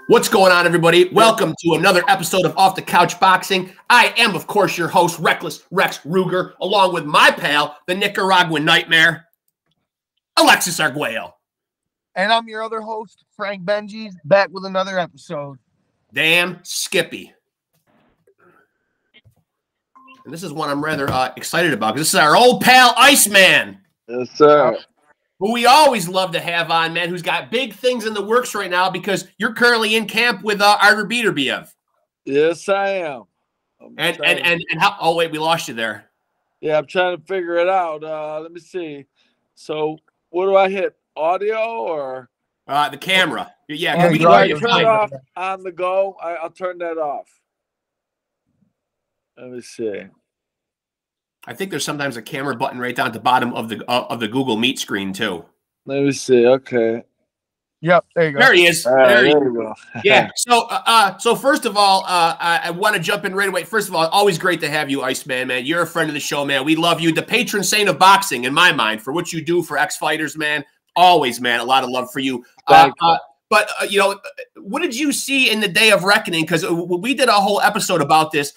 What's going on, everybody? Welcome to another episode of Off the Couch Boxing. I am, of course, your host, Reckless Rex Ruger, along with my pal, the Nicaraguan Nightmare, Alexis Arguello. And I'm your other host, Frank Benji, back with another episode. Damn Skippy. And this is one I'm rather excited about, because this is our old pal, ICEMAN. Yes, sir. Who we always love to have on, man, who's got big things in the works right now because you're currently in camp with Artur Beterbiev. Yes, I am. And how? Oh wait, we lost you there. Yeah, I'm trying to figure it out. Let me see. So, what do I hit? Audio or the camera? Yeah, Yeah, we do I can turn it off on the go? I'll turn that off. Let me see. I think there's sometimes a camera button right down at the bottom of the Google Meet screen too. Let me see. Okay. Yep, there you go. There he is. All right, There he is. there we go. Yeah. So first of all, I want to jump in right away. First of all, always great to have you, Iceman, man. You're a friend of the show, man. We love you, the patron saint of boxing, in my mind, for what you do for ex-fighters, man. Always, man. A lot of love for you. Thank you. But, you know, what did you see in the Day of Reckoning? Because we did a whole episode about this.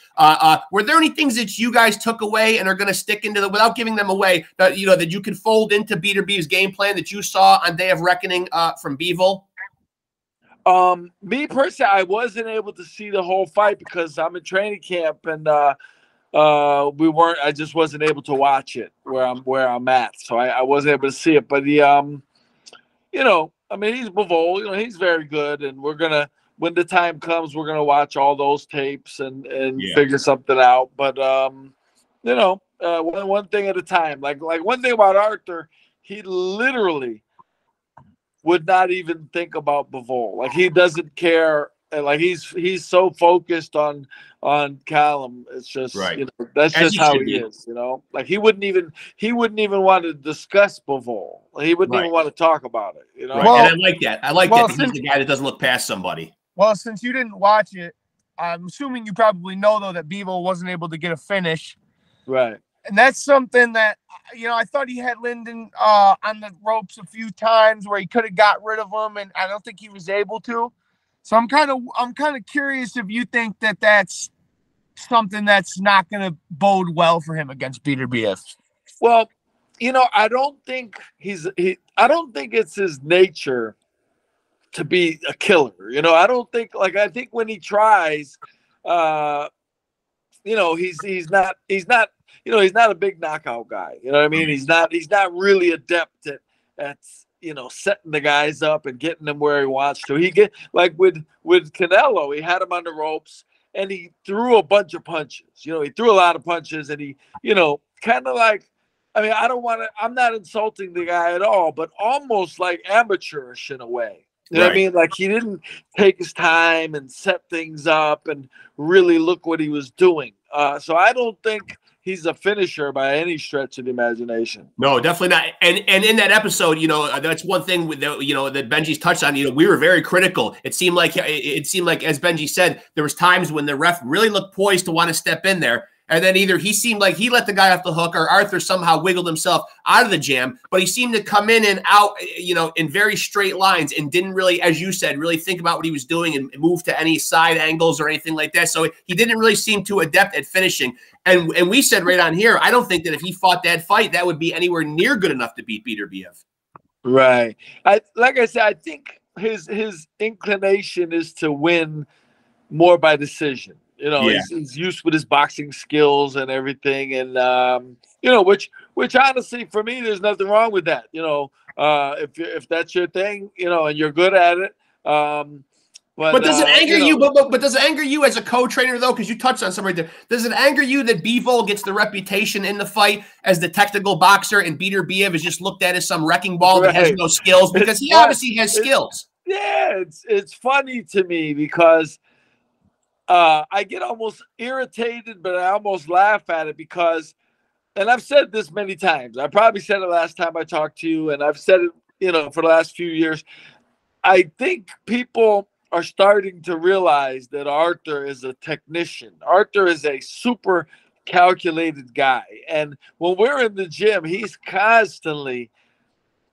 Were there any things that you guys took away and are going to stick into without giving them away, that you could fold into Beterbiev's game plan that you saw on Day of Reckoning from Bivol? Me personally, I wasn't able to see the whole fight because I'm in training camp and I just wasn't able to watch it where I'm at. So I wasn't able to see it. But I mean, he's Bivol, he's very good, and when the time comes, we're gonna watch all those tapes and figure something out. But one thing at a time. Like one thing about Artur, he literally would not even think about Bivol. Like, he doesn't care. Like, he's so focused on Callum. It's just right. That's just how he is. Like, he wouldn't even want to discuss Bivol. He wouldn't even want to talk about it. Right. Well, and I like that. I like that he's the guy that doesn't look past somebody. Well, since you didn't watch it, I'm assuming you probably know, though, that Bivol wasn't able to get a finish. Right. And that's something that, I thought he had Linden on the ropes a few times where he could have got rid of him, and I don't think he was able to. So I'm kind of curious if you think that that's something that's not going to bode well for him against Beterbiev. Well, I don't think I don't think it's his nature to be a killer. I don't think, I think when he tries, he's not a big knockout guy. You know what I mean? He's not really adept at setting the guys up and getting them where he wants to. He get with Canelo, he had him on the ropes and he threw a bunch of punches. He threw a lot of punches, and he, kind of like, I'm not insulting the guy at all, but almost like amateurish in a way. You know what I mean? Like, he didn't take his time and set things up and really look what he was doing. So I don't think he's a finisher by any stretch of the imagination. No, definitely not. And in that episode, that's one thing with that Benji's touched on. We were very critical. It seemed like, as Benji said, there was times when the ref really looked poised to want to step in there. And then either he seemed like he let the guy off the hook, or Artur somehow wiggled himself out of the jam. But he seemed to come in and out, in very straight lines, and didn't really, as you said, really think about what he was doing and move to any side angles or anything like that. So he didn't really seem too adept at finishing. And we said right on here, I don't think that if he fought that fight, that would be anywhere near good enough to beat Beterbiev. Right. Like I said, I think his inclination is to win more by decision. He's used with his boxing skills and everything, and which honestly, for me, there's nothing wrong with that. If that's your thing, and you're good at it. But does it anger you? But does it anger you as a co-trainer, though? Because you touched on something right there. Does it anger you that Bivol gets the reputation in the fight as the technical boxer, and Beterbiev is just looked at as some wrecking ball that has no skills? Because he obviously has skills. Yeah, it's funny to me because I get almost irritated, but I almost laugh at it because, and I've said this many times. I probably said it last time I talked to you, and I've said it, for the last few years. I think people are starting to realize that Artur is a technician. Artur is a super calculated guy. And when we're in the gym, he's constantly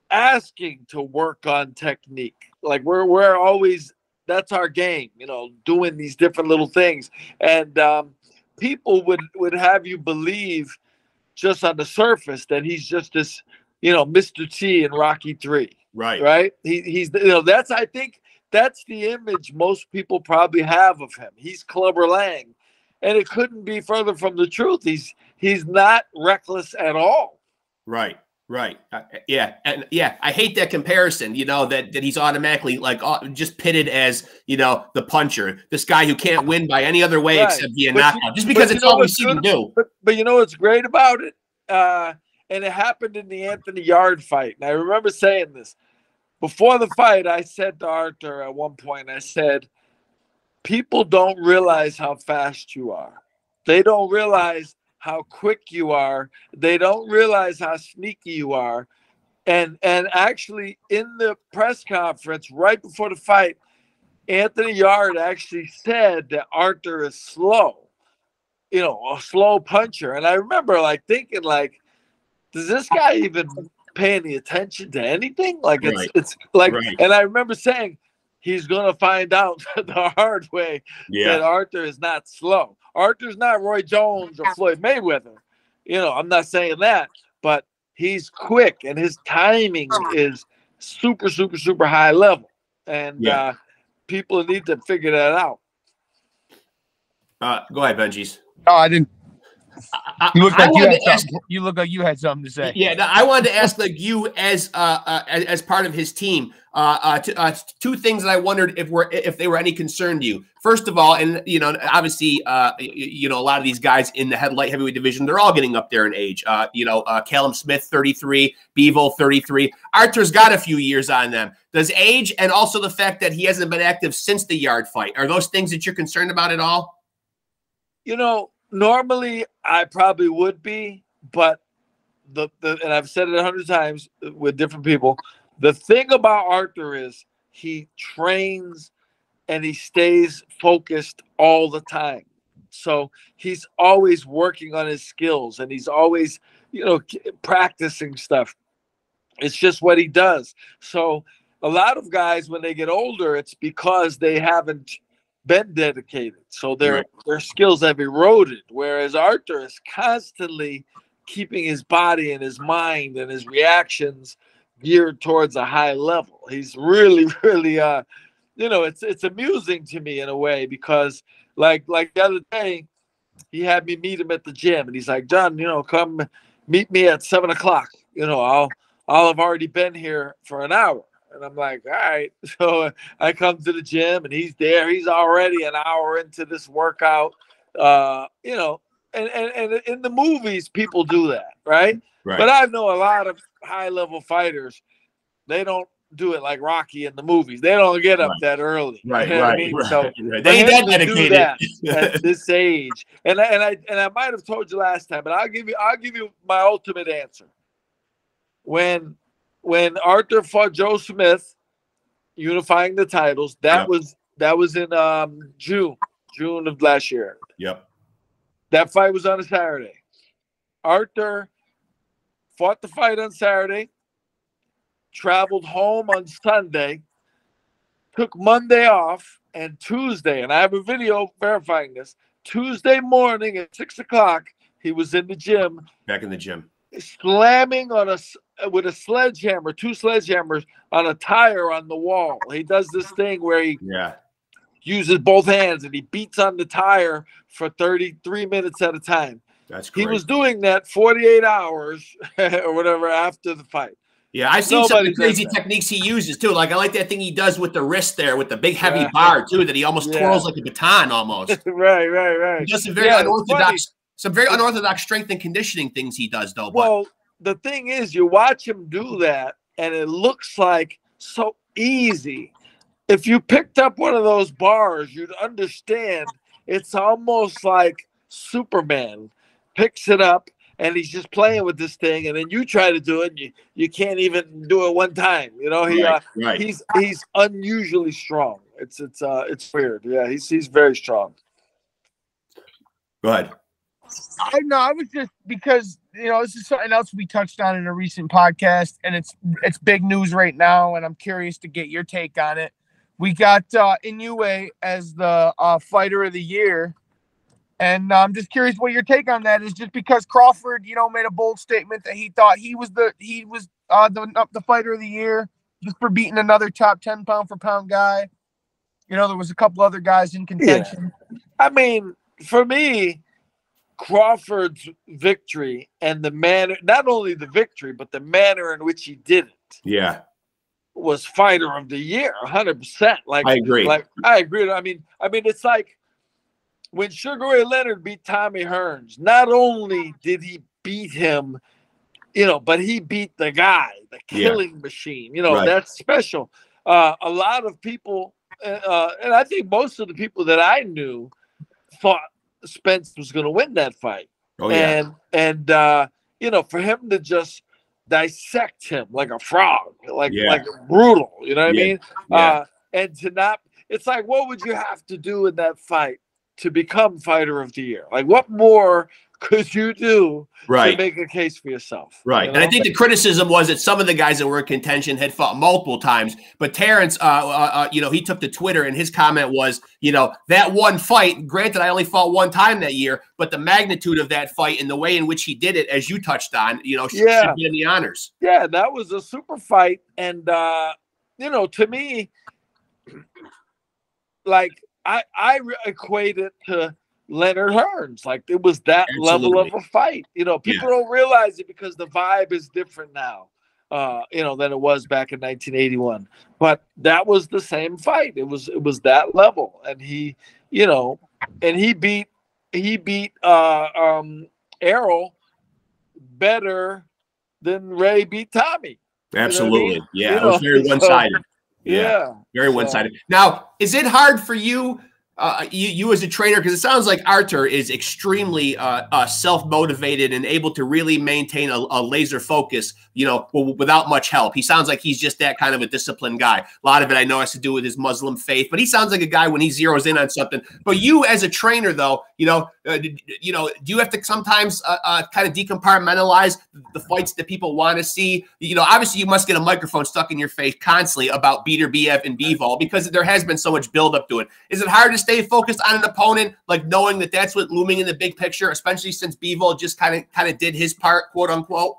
asking to work on technique. Like we're always that's our game, you know, doing these different little things. And people would have you believe just on the surface that he's just this, you know, Mr. T in Rocky 3. Right. He's, you know, I think that's the image most people probably have of him. He's Clubber Lang. And it couldn't be further from the truth. He's not reckless at all. Right. Yeah. And yeah, I hate that comparison, you know, that he's automatically like just pitted as, you know, the puncher, this guy who can't win by any other way except via knockout, just because it's all we see him do. But you know what's great about it? And it happened in the Anthony Yard fight. And I remember saying this before the fight. I said to Artur at one point, I said, people don't realize how fast you are. They don't realize how quick you are. They don't realize how sneaky you are. And actually in the press conference right before the fight, Anthony Yard actually said that Artur is slow, you know, a slow puncher. And I remember like thinking like, does this guy even pay any attention to anything? Like it's like, and I remember saying, he's going to find out the hard way that Artur is not slow. Artur's not Roy Jones or Floyd Mayweather. You know, I'm not saying that, but he's quick and his timing is super, super, super high level. And people need to figure that out. Go ahead, Benjis. No, I didn't. You look like you had something to say. Yeah, no, I wanted to ask like you as part of his team. Two things that I wondered if they were any concern to you. First of all, and you know, obviously, you know, a lot of these guys in the light heavyweight division, they're all getting up there in age. You know, Callum Smith, 33, Bivol, 33. Artur's got a few years on them. Does age and also the fact that he hasn't been active since the Yard fight, are those things that you're concerned about at all? You know, normally I probably would be, but and I've said it 100 times with different people. The thing about Artur is he trains and he stays focused all the time. So he's always working on his skills and he's always, you know, practicing stuff. It's just what he does. So a lot of guys, when they get older, it's because they haven't been dedicated. So their skills have eroded. Whereas Artur is constantly keeping his body and his mind and his reactions geared towards a high level. He's really, really, you know, it's amusing to me in a way because like the other day, he had me meet him at the gym and he's like, John, you know, come meet me at 7 o'clock. You know, I'll have already been here for an hour. And I'm like, all right. So I come to the gym and he's there. He's already an hour into this workout. You know, and in the movies, people do that, right? But I know a lot of high-level fighters, they don't do it like Rocky in the movies. They don't get up that early. You know what I mean? So they ain't that dedicated do that at this age. And I might have told you last time, but I'll give you my ultimate answer. When Artur fought Joe Smith, unifying the titles, that was in June of last year. Yep. That fight was on a Saturday. Artur fought the fight on Saturday, traveled home on Sunday, took Monday off, and Tuesday, and I have a video verifying this, Tuesday morning at 6 o'clock, he was in the gym. Back in the gym. Slamming with a sledgehammer, 2 sledgehammers on a tire on the wall. He does this thing where he uses both hands and he beats on the tire for 33 minutes at a time. That's great. He was doing that 48 hours or whatever after the fight. Yeah, I've seen some of the crazy techniques he uses too. Like I like that thing he does with the wrist there, with the big heavy bar too, that he almost twirls like a baton almost. Right. He does some very unorthodox strength and conditioning things he does though. Well, the thing is, you watch him do that, and it looks like so easy. If you picked up one of those bars, you'd understand it's almost like Superman picks it up and he's just playing with this thing, and then you try to do it, and you can't even do it one time. You know, he's unusually strong. It's weird. Yeah, he's very strong. Go ahead. I was just because, you know, this is something else we touched on in a recent podcast, and it's big news right now, and I'm curious to get your take on it. we got Inoue as the fighter of the year. And I'm just curious what your take on that is, just because Crawford, you know, made a bold statement that he thought he was the fighter of the year just for beating another top 10 pound for pound guy. You know, there was a couple other guys in contention. Yeah. I mean, for me, Crawford's victory and the manner, not only the victory, but the manner in which he did it. Yeah. Was fighter of the year, 100%. Like, I agree. Like, I agree. I mean, it's like when Sugar Ray Leonard beat Tommy Hearns, not only did he beat him, you know, but he beat the guy, the killing machine. You know, that's special. A lot of people, and I think most of the people that I knew thought Spence was going to win that fight. Oh, yeah. And you know, for him to just dissect him like a frog, like brutal, you know what I mean? Yeah. And to not, it's like, what would you have to do in that fight to become fighter of the year? Like, what more could you do to make a case for yourself? Right. You know? And I think the criticism was that some of the guys that were in contention had fought multiple times. But Terrence, you know, he took to Twitter and his comment was, you know, that one fight, granted, I only fought one time that year, but the magnitude of that fight and the way in which he did it, as you touched on, you know, should be in the honors. Yeah, that was a super fight. And, you know, to me, like, I equate it to Leonard Hearns. Like, it was that level of a fight. You know, people don't realize it because the vibe is different now, you know, than it was back in 1981. But that was the same fight. It was that level. And he, you know, and he beat Errol better than Ray beat Tommy. Absolutely. You know what I mean? Yeah, it was very one-sided. Yeah. Very one-sided. Now, is it hard for you, you as a trainer, because it sounds like Artur is extremely self-motivated and able to really maintain a laser focus, you know, without much help. He sounds like he's just that kind of a disciplined guy. A lot of it I know has to do with his Muslim faith, but he sounds like a guy when he zeroes in on something. But you as a trainer, though, you know, do you have to sometimes kind of decompartmentalize the fights that people want to see? You know, obviously you must get a microphone stuck in your face constantly about Beterbiev and Bivol because there has been so much buildup to it. Is it hard to stay focused on an opponent, like knowing that that's what looming in the big picture, especially since Bivol just kind of did his part, quote unquote?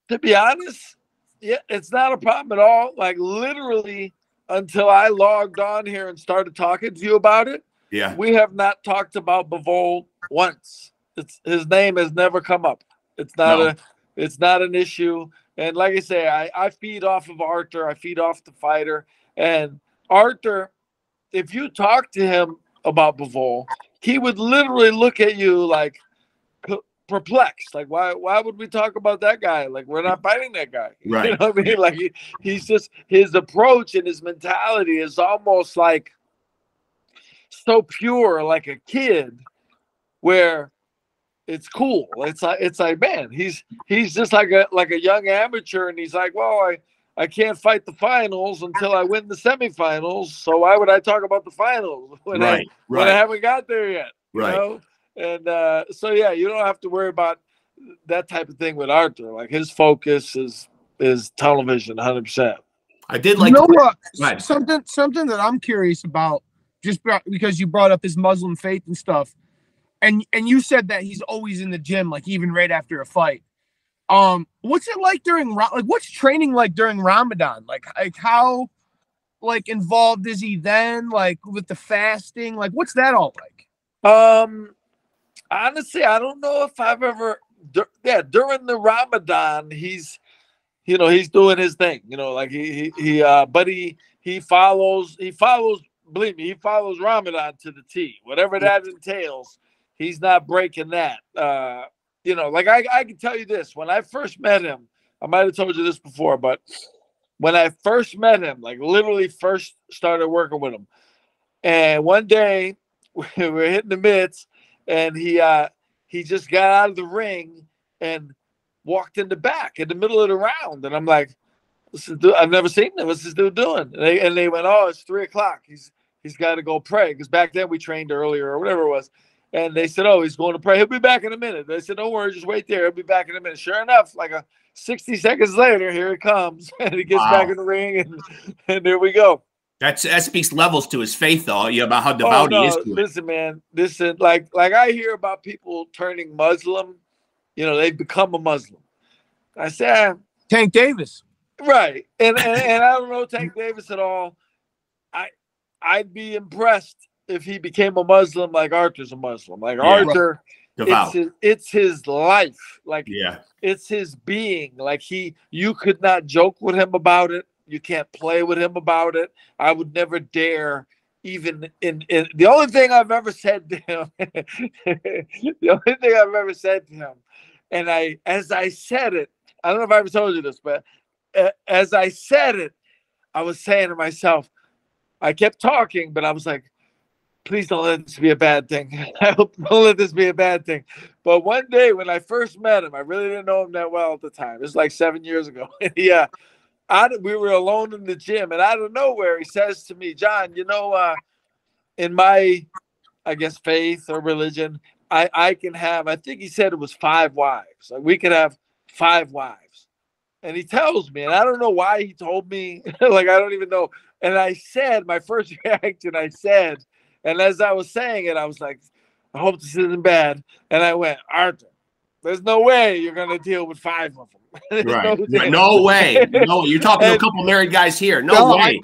To be honest, yeah, it's not a problem at all. Like, literally, until I logged on here and started talking to you about it, we have not talked about Bivol once. His name has never come up. It's not an issue. And like I say, I feed off of Artur. I feed off the fighter. And Artur, if you talk to him about Bivol, he would literally look at you like perplexed. Like, why would we talk about that guy? Like, we're not fighting that guy. Right. You know what I mean? Like, he's just, his approach and his mentality is almost like so pure, like a kid, where it's cool. It's like, man, he's just like a young amateur, and he's like, well, I can't fight the finals until I win the semifinals. So why would I talk about the finals when I haven't got there yet? You know? And so yeah, you don't have to worry about that type of thing with Artur. Like, his focus is television, 100%. I did like, you know what? Something that I'm curious about, just because you brought up his Muslim faith and stuff, and you said that he's always in the gym, like even right after a fight. What's it like what's training like during Ramadan? Like how involved is he then? Like, with the fasting, like what's that all like? Honestly, I don't know if I've ever. During the Ramadan, he's doing his thing. You know, like he follows. Believe me, he follows Ramadan to the T. Whatever that entails, he's not breaking that. You know, like I can tell you this. When I first met him, I might have told you this before, but when I first met him, like literally first started working with him, and one day we were hitting the mitts, and he just got out of the ring and walked in the back in the middle of the round, and I'm like, I've never seen him. What's this dude doing? And they went, oh, it's 3:00. He's got to go pray, because back then we trained earlier or whatever it was. And they said, oh, he's going to pray. He'll be back in a minute. They said, don't worry, just wait there. He'll be back in a minute. Sure enough, like 60 seconds later, here it comes. And he gets back in the ring, and there we go. That speaks levels to his faith, though. About how devout he is to it. Listen, man. Listen, like I hear about people turning Muslim. They become a Muslim. I say, Tank Davis, right? And I don't know Tank Davis at all. I'd be impressed if he became a Muslim like Artur's a Muslim. Like Artur, it's his life. Like it's his being. Like you could not joke with him about it. You can't play with him about it. I would never dare even in the only thing I've ever said to him, and as I said it, I don't know if I ever told you this, but as I said it, I was saying to myself, I kept talking, but I was like, please don't let this be a bad thing. I hope don't let this be a bad thing. But one day when I first met him, I really didn't know him that well at the time. It was like 7 years ago. We were alone in the gym, and out of nowhere, he says to me, John, in my, I guess, faith or religion, I can have, I think he said it was 5 wives. Like we could have 5 wives. And he tells me, and I don't know why he told me, like I don't even know. And I said, my first reaction, and as I was saying it, I was like, I hope this isn't bad. And I went, Artur, there's no way you're going to deal with 5 of them. Right. No way. No, you're talking to a couple married guys here. No way.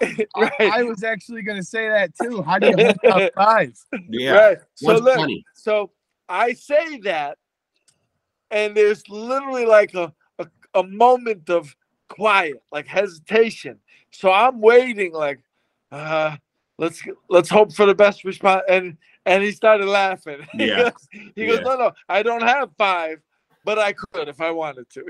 I was actually going to say that too. How do you hold up 5? Yeah. Right. So I say that, and there's literally like a moment of quiet, like hesitation. So I'm waiting, like, let's hope for the best response. And he started laughing. Yeah. He goes, no, I don't have 5. But I could if I wanted to.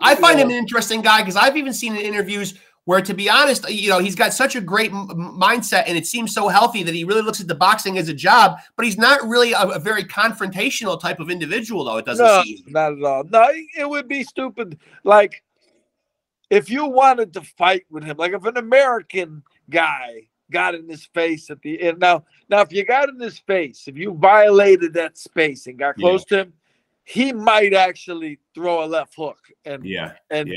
I find him an interesting guy because I've even seen in interviews where, to be honest, he's got such a great mindset and it seems so healthy that he really looks at the boxing as a job, but he's not really a very confrontational type of individual, though. It doesn't seem. Not at all. No, it would be stupid. Like, if you wanted to fight with him, like if an American guy got in his face at the end. Now, if you got in his face, if you violated that space and got close to him, he might actually throw a left hook and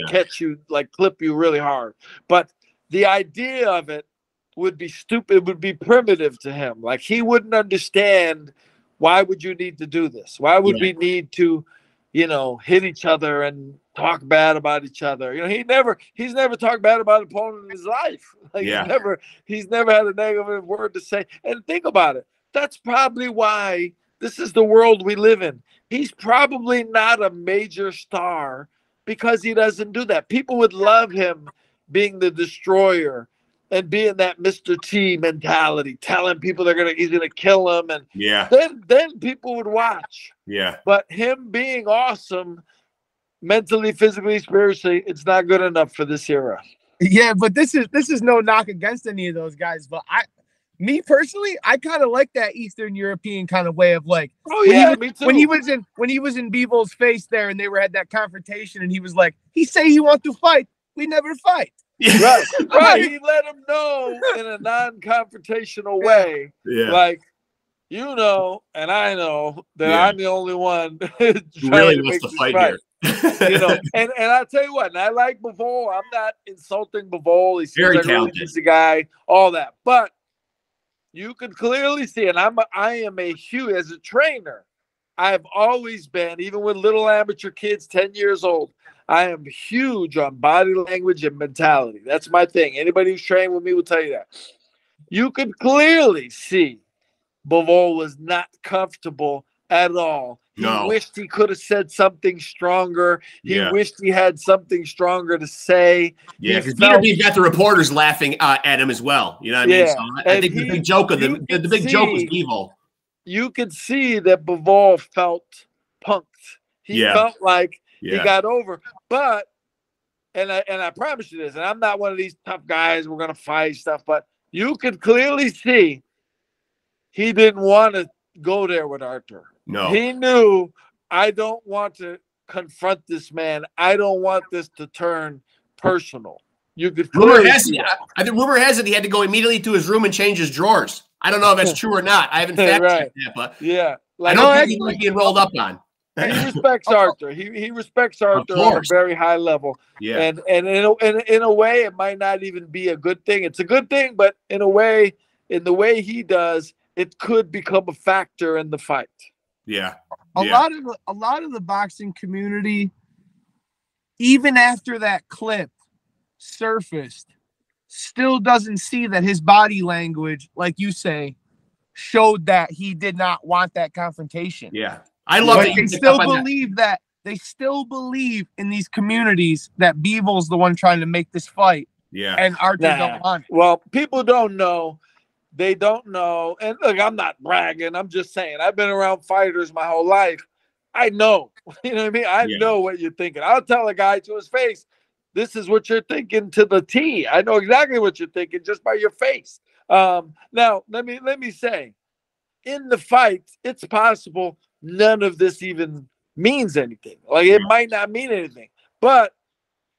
catch you, like clip you really hard. But the idea of it would be stupid. It would be primitive to him. Like he wouldn't understand, why would you need to do this? Why would we need to, hit each other and talk bad about each other? He's never talked bad about an opponent in his life. Like he's never had a negative word to say. And think about it. That's probably why this is the world we live in. He's probably not a major star because he doesn't do that. People would love him being the destroyer and being that Mr. T mentality, telling people he's gonna kill them, and then people would watch. Yeah. But him being awesome, mentally, physically, spiritually, it's not good enough for this era. Yeah, but this is no knock against any of those guys. But me personally, I kind of like that Eastern European kind of way of like. Oh yeah, me too. When he was in Bivol's face there, and they had that confrontation, and he was like, he say he want to fight, we never fight. Right, right. He let him know in a non-confrontational way, like, and I know that I'm the only one who really wants to fight here. And I'll tell you what, and I like Bivol. I'm not insulting Bivol. He's very like talented. He's a guy, all that, but you can clearly see, and I am a huge, as a trainer, I've always been, even with little amateur kids, 10 years old, I am huge on body language and mentality. That's my thing. Anybody who's trained with me will tell you that. You could clearly see Bivol was not comfortable at all. He wished he could have said something stronger. He wished he had something stronger to say. Yeah, because Beterbiev got the reporters laughing at him as well. You know what I mean? So I think the big joke of the big joke was Bivol. You could see that Bivol felt punked. He felt like he got over. But and I promise you this, and I'm not one of these tough guys, we're gonna fight stuff, but you could clearly see he didn't want to go there with Artur. No. He knew, I don't want to confront this man. I don't want this to turn personal. You could rumor has it he had to go immediately to his room and change his drawers. I don't know if that's true or not. I haven't fact checked that, but yeah, like, I know he might be rolled up on. He respects Artur. He respects Artur on a very high level. Yeah. And in a way, it might not even be a good thing. It's a good thing, but in a way, in the way he does, it could become a factor in the fight. Yeah. A lot of the boxing community, even after that clip surfaced, still doesn't see that his body language, like you say, showed that he did not want that confrontation. Yeah. I love that. They still believe that. They still believe in these communities that Bivol's the one trying to make this fight. Yeah. And Artur don't want it. Well, people don't know. They don't know. And look, I'm not bragging. I'm just saying, I've been around fighters my whole life. I know. You know what I mean? I know what you're thinking. I'll tell a guy to his face, this is what you're thinking to the T. I know exactly what you're thinking just by your face. Now, let me say, in the fight, it's possible none of this even means anything. Like, it might not mean anything. But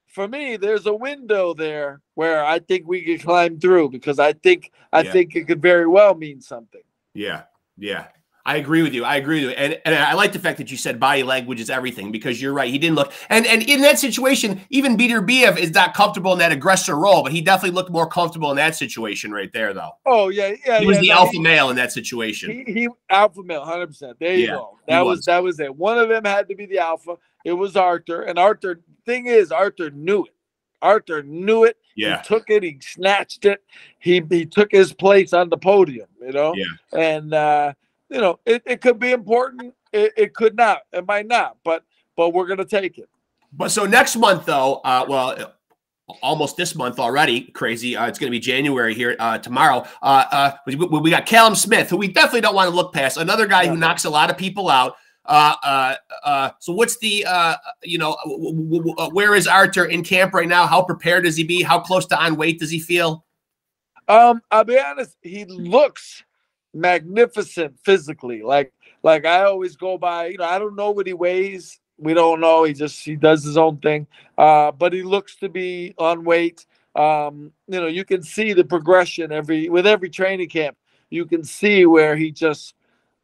for me, there's a window there where I think we could climb through, because I think it could very well mean something. Yeah. Yeah. I agree with you. And I like the fact that you said body language is everything, because you're right. He didn't look, and in that situation, even Beterbiev is not comfortable in that aggressor role, but he definitely looked more comfortable in that situation right there, though. Oh yeah. He was the alpha male in that situation. He alpha male, 100%. There you go. That was it. One of them had to be the alpha. It was Artur, and Artur. Thing is, Artur knew it. Artur knew it. Yeah. He took it. He snatched it. He took his place on the podium. You know. Yeah. And you know, it could be important. It could not. It might not. But we're gonna take it. But so next month, though, well, almost this month already. Crazy. It's going to be January here tomorrow. We got Callum Smith, who we definitely don't want to look past. Another guy who knocks a lot of people out. So what's the where is Artur in camp right now? How prepared does he be? How close to on weight does he feel? I'll be honest, he looks magnificent physically. Like I always go by, you know, I don't know what he weighs. We don't know. He does his own thing. But he looks to be on weight. You know, you can see the progression with every training camp. You can see where he just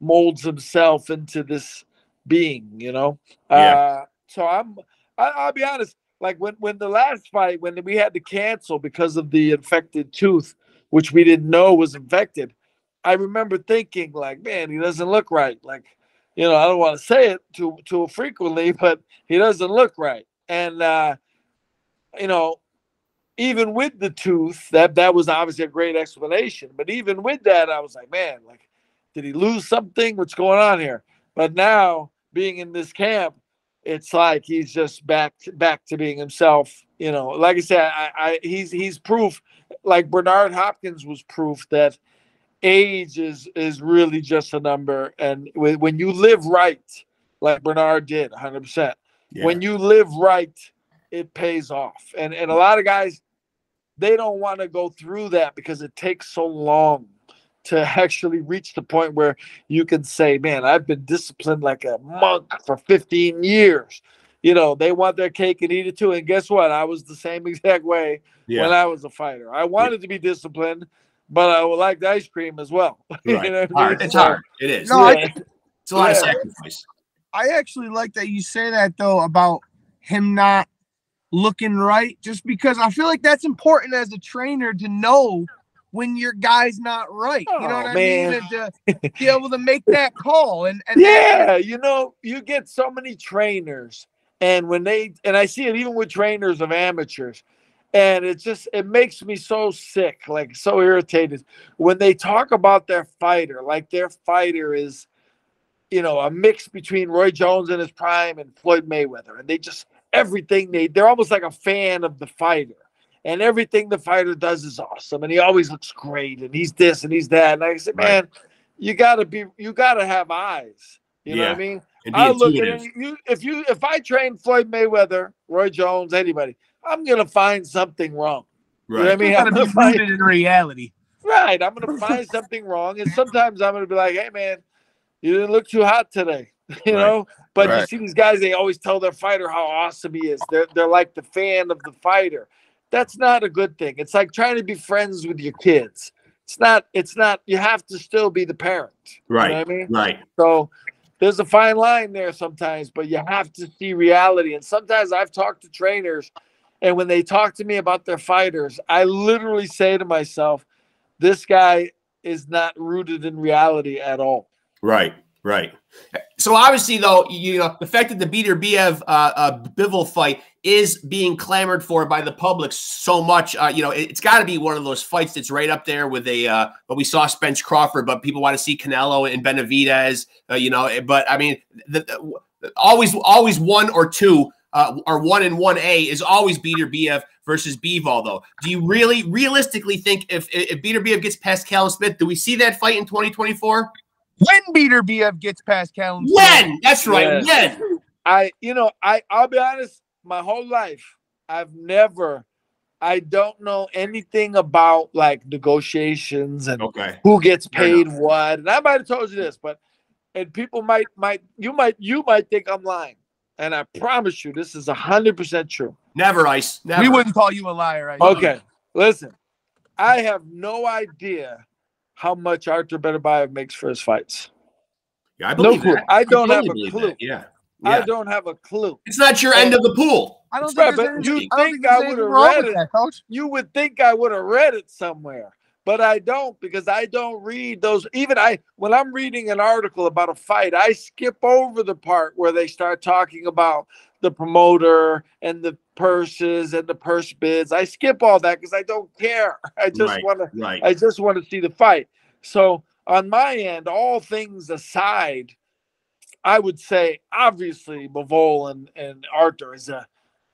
molds himself into this being, you know. So I'll be honest, like when the last fight, when we had to cancel because of the infected tooth, which we didn't know was infected, I remember thinking, like, man, he doesn't look right. Like, you know, I don't want to say it too frequently, but he doesn't look right. And you know, even with the tooth, that was obviously a great explanation. But even with that, I was like, man, like, did he lose something? What's going on here? But now, being in this camp, it's like he's just back to being himself. You know, like I said, he's proof. Like Bernard Hopkins was proof that age is really just a number. And when you live right, like Bernard did, 100%. Yeah. When you live right, it pays off. And a lot of guys, they don't want to go through that because it takes so long to actually reach the point where you can say, man, I've been disciplined like a monk for 15 years. You know, they want their cake and eat it too. And guess what? I was the same exact way when I was a fighter. I wanted to be disciplined, but I would like the ice cream as well. Right. You know what I mean? It's hard. It is. No, it's a lot of sacrifice. I actually like that you say that, though, about him not looking right, just because I feel like that's important as a trainer to know when your guy's not right. You know what I mean? And to be able to make that call. And yeah, you know, you get so many trainers, and I see it even with trainers of amateurs, and it makes me so sick, like so irritated when they talk about their fighter, like their fighter is, you know, a mix between Roy Jones in his prime and Floyd Mayweather. And they just, everything they're almost like a fan of the fighter. And everything the fighter does is awesome. And he always looks great. And he's this and he's that. And I said, man, you gotta have eyes. You know what I mean? I look at it. If I train Floyd Mayweather, Roy Jones, anybody, I'm gonna find something wrong. Right. You know what I mean? I'm gonna be rooted in reality. Right. I'm gonna find something wrong. And sometimes I'm gonna be like, hey man, you didn't look too hot today. You know? But you see these guys, they always tell their fighter how awesome he is. They're like the fan of the fighter. That's not a good thing. It's like trying to be friends with your kids. It's not, you have to still be the parent. Right. You know what I mean? Right. So there's a fine line there sometimes, but you have to see reality. And sometimes I've talked to trainers, and when they talk to me about their fighters, I literally say to myself, this guy is not rooted in reality at all. Right, right. So obviously, though, the fact that the Beterbiev Bivol fight is being clamored for by the public so much, it's got to be one of those fights that's right up there with but we saw Spence Crawford, but people want to see Canelo and Benavidez, but I mean, always one or two, or 1 and 1A is always Beterbiev versus Bivol, though. Do you really realistically think if Beterbiev gets past Callum Smith, do we see that fight in 2024? When Beterbiev gets past Callum Smith. When? That's right. Yes. When? I'll be honest, my whole life, I don't know anything about like negotiations and who gets paid what. And I might have told you this, and people might think I'm lying. And I promise you, this is 100% true. Never, Ice. Never. We wouldn't call you a liar. Ice. Okay, listen. I have no idea how much Artur Beterbiev makes for his fights. Yeah, I believe that. I don't have a clue. That. Yeah. I don't have a clue. It's not your end of the pool. I don't think but you think I would have read it, Coach. You would think I would have read it somewhere, but I don't, because I don't read those. Even when I'm reading an article about a fight, I skip over the part where they start talking about the promoter and the purses and the purse bids. I skip all that because I don't care. I just want to see the fight. So on my end, all things aside, I would say obviously Bivol and Artur is I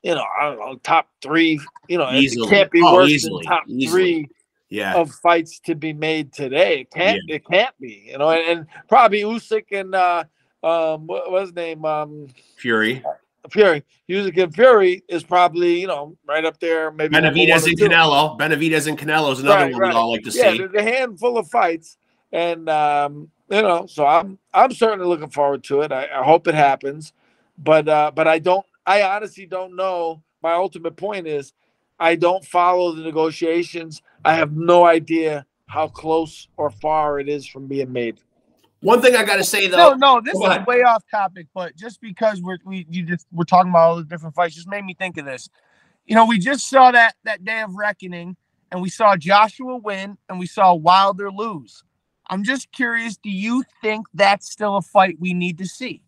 don't know, top 3. Easily. It can't be worse than top 3 of fights to be made today. It can't be. And probably Usyk and what was his name? Fury. Usyk and Fury is probably right up there. Maybe Benavidez and Canelo. Benavidez and Canelo is another one we all like to see. There's a handful of fights, and so I'm certainly looking forward to it. I hope it happens, but I honestly don't know. My ultimate point is I don't follow the negotiations. I have no idea how close or far it is from being made. One thing I got to say, though. No, this is way off topic, but just because we're talking about all the different fights, just made me think of this. We just saw that day of reckoning, and we saw Joshua win, and we saw Wilder lose. I'm just curious, do you think that's still a fight we need to see?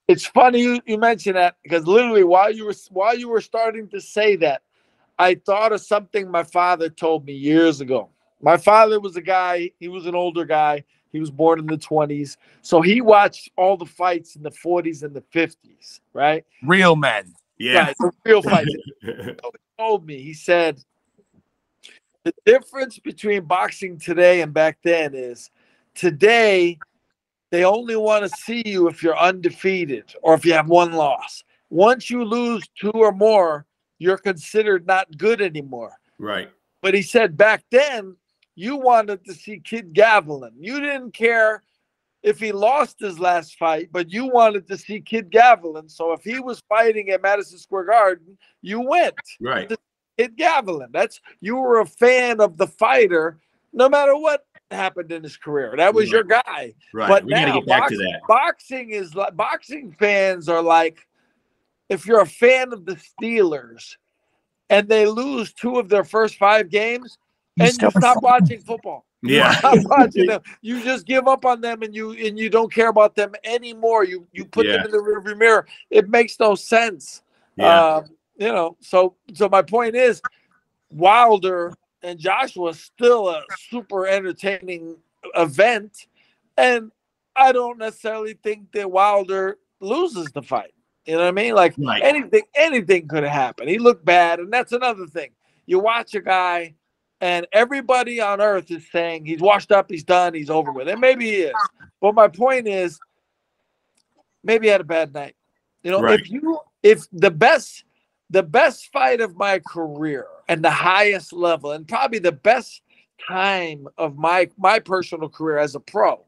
It's funny you mentioned that, because literally while you were starting to say that, I thought of something my father told me years ago. My father was he was an older guy. He was born in the 20s. So he watched all the fights in the 40s and the 50s, right? Real men. Yeah. Right, real fights. He told me, he said, the difference between boxing today and back then is today they only want to see you if you're undefeated or if you have 1 loss. Once you lose 2 or more, you're considered not good anymore. Right. But he said back then, you wanted to see Kid Gavilan. You didn't care if he lost his last fight, but you wanted to see Kid Gavilan. So if he was fighting at Madison Square Garden, you went. Right. Kid Gavilan. You were a fan of the fighter, no matter what happened in his career. That was your guy. Right. But we got to get back to that. Boxing fans are like, if you're a fan of the Steelers and they lose 2 of their first 5 games, and you stop watching football. Yeah. You stop watching them. You just give up on them, and you don't care about them anymore. You put them in the rearview mirror. It makes no sense. Yeah. So my point is, Wilder and Joshua is still a super entertaining event, and I don't necessarily think that Wilder loses the fight. You know what I mean? Like anything could have happened. He looked bad, and that's another thing. You watch a guy, and everybody on earth is saying he's washed up, he's done, he's over with. And maybe he is. But my point is, maybe he had a bad night. If the best fight of my career and the highest level, and probably the best time of my personal career as a pro,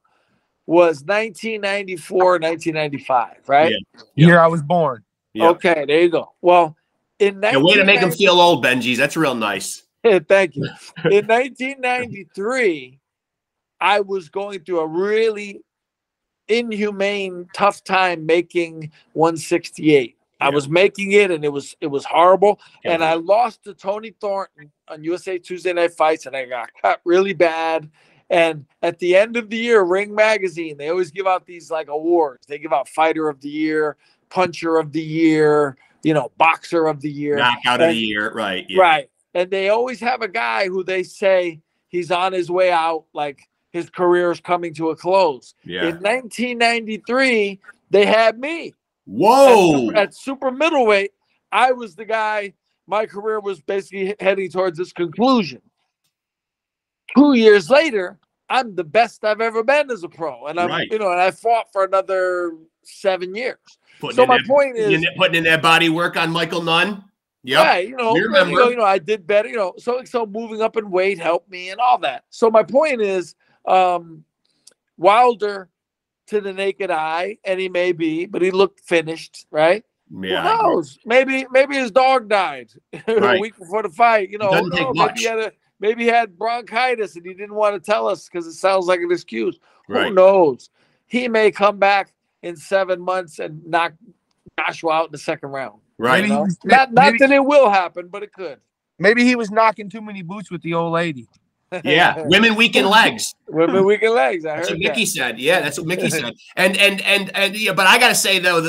was 1994, 1995, right? Year I was born. Yeah. Okay, there you go. Well, in way to make him feel old, Benji. That's real nice. Thank you. In 1993, I was going through a really inhumane, tough time making 168. Yeah. I was making it, and it was horrible. Yeah. And I lost to Tony Thornton on USA Tuesday Night Fights, and I got cut really bad. And at the end of the year, Ring Magazine, they always give out these like awards. They give out Fighter of the Year, Puncher of the Year, you know, Boxer of the Year, Knockout of the Year, right? Yeah. Right. And they always have a guy who they say he's on his way out, like his career is coming to a close. Yeah. In 1993, they had me. Whoa! At super middleweight, I was the guy. My career was basically heading towards its conclusion. 2 years later, I'm the best I've ever been as a pro, and I'm, you know, and I fought for another 7 years. So my point is putting in that body work on Michael Nunn. Yeah, right. You know, I did better. You know, so moving up in weight helped me and all that. So my point is, Wilder, to the naked eye, and he may be, but he looked finished, right? Yeah. Who knows? Maybe his dog died a week before the fight. You know, maybe he had bronchitis and he didn't want to tell us because it sounds like an excuse. Who knows? He may come back in 7 months and knock Joshua out in the second round. Right. You know? Not that it will happen, but it could. Maybe he was knocking too many boots with the old lady. Yeah, women weaken legs. Women weaken legs. That's what Mickey said. Yeah, that's what Mickey said. And yeah, but I gotta say though,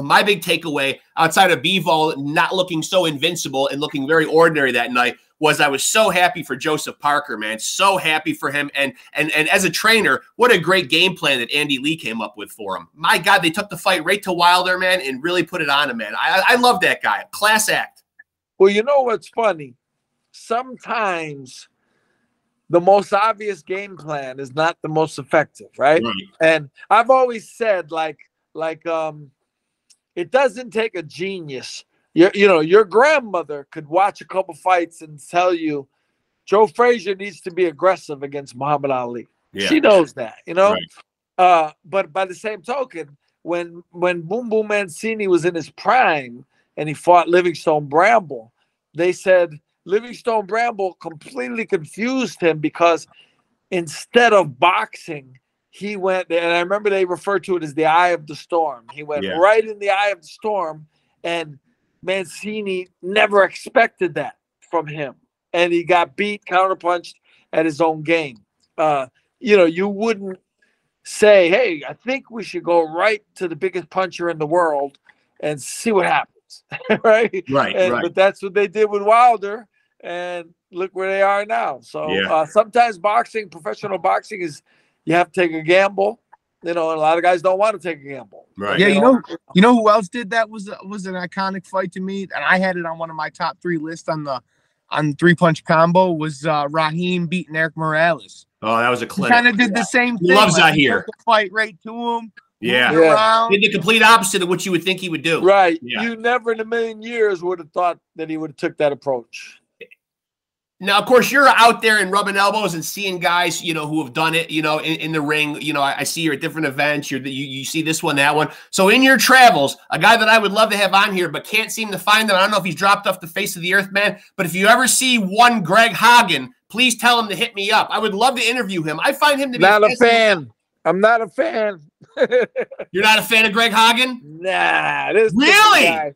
my big takeaway outside of Bivol not looking so invincible and looking very ordinary that night was I was so happy for Joseph Parker, man. So happy for him. And as a trainer, what a great game plan that Andy Lee came up with for him. My God, they took the fight right to Wilder, man, and really put it on him, man. I love that guy. Class act. Well, you know what's funny? Sometimes the most obvious game plan is not the most effective, right? And I've always said, like, it doesn't take a genius. Your grandmother could watch a couple fights and tell you Joe Frazier needs to be aggressive against Muhammad Ali. Yeah. She knows that, you know. But by the same token, when Boom Boom Mancini was in his prime and he fought Livingstone Bramble, they said Livingstone Bramble completely confused him because instead of boxing, he went, and I remember they referred to it as the eye of the storm. He went right in the eye of the storm, and Mancini never expected that from him. And he got beat, counterpunched at his own game. You wouldn't say, hey, I think we should go right to the biggest puncher in the world and see what happens. Right. But that's what they did with Wilder. And look where they are now. So sometimes professional boxing is you have to take a gamble. You know, and a lot of guys don't want to take a gamble. Right. Yeah, you know who else did that was an iconic fight to me, and I had it on one of my top 3 lists on the 3-punch combo was Raheem beating Eric Morales. Oh, that was a clinic. Kind of did the same thing. He loves that here. Fight right to him. Yeah. Did the complete opposite of what you would think he would do. Right. Yeah. You never in a million years would have thought that he would have took that approach. Now, of course, you're out there and rubbing elbows and seeing guys, who have done it, in the ring. I see you're at different events. You see this one, that one. So in your travels, a guy that I would love to have on here, but can't seem to find him. I don't know if he's dropped off the face of the earth, man. But if you ever see one Greg Hagen, please tell him to hit me up. I would love to interview him. I find him to be not a fan. I'm not a fan. You're not a fan of Greg Hagen? Nah. This really? Guy,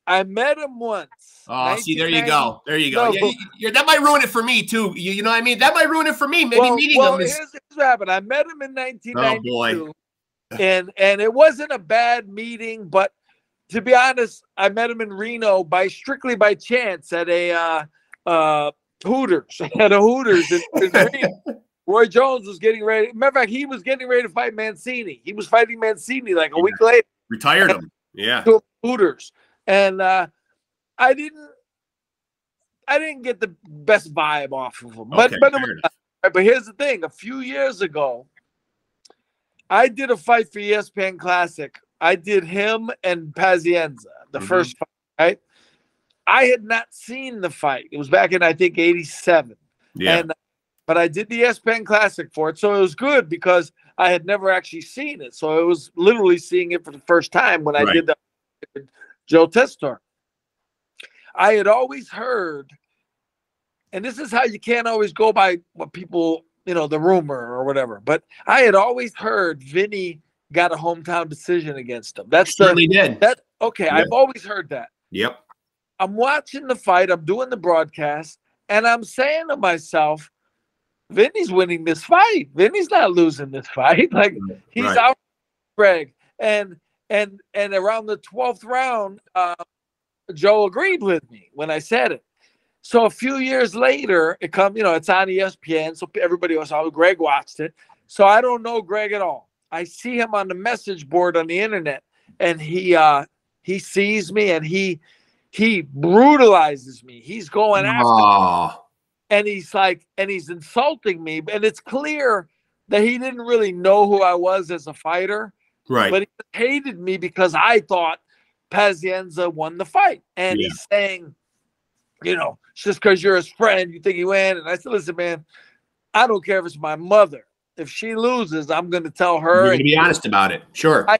I met him once. Oh, see, there you go. There you go. No, that might ruin it for me, too. You know what I mean? That might ruin it for me. Maybe meeting him is... Here's what happened. I met him in 1992. Oh, boy. And it wasn't a bad meeting, but to be honest, I met him in Reno strictly by chance at a Hooters. At a Hooters in Reno. Roy Jones was getting ready. Matter of fact, he was getting ready to fight Mancini. He was fighting Mancini like a week later. Retired him. Yeah. To Hooters. And I didn't get the best vibe off of him. But here's the thing. A few years ago, I did a fight for ESPN Classic. I did him and Pazienza, the first fight, right? I had not seen the fight. It was back in, I think, 87. Yeah. But I did the ESPN Classic for it. So it was good because I had never actually seen it. So it was literally seeing it for the first time when I did the Joe Testor. I had always heard, and this is how you can't always go by what people you know, the rumor or whatever. But I had always heard Vinny got a hometown decision against him. That's certainly did. That okay. Yeah. I've always heard that. Yep. I'm watching the fight. I'm doing the broadcast, and I'm saying to myself, Vinny's winning this fight. Vinny's not losing this fight. Like he's out, Greg. And around the 12th round, Joe agreed with me when I said it. So a few years later, it come, you know, it's on ESPN, so everybody was, oh, Greg watched it. So I don't know Greg at all. I see him on the message board on the internet, and he sees me, and he brutalizes me. He's going after me. And he's like, and he's insulting me. And it's clear that he didn't really know who I was as a fighter. Right. But he hated me because I thought Pazienza won the fight. And he's saying, you know, just because you're his friend, you think he win. And I said, listen, man, I don't care if it's my mother. If she loses, I'm going to tell her. You're going to be honest about it. Sure. I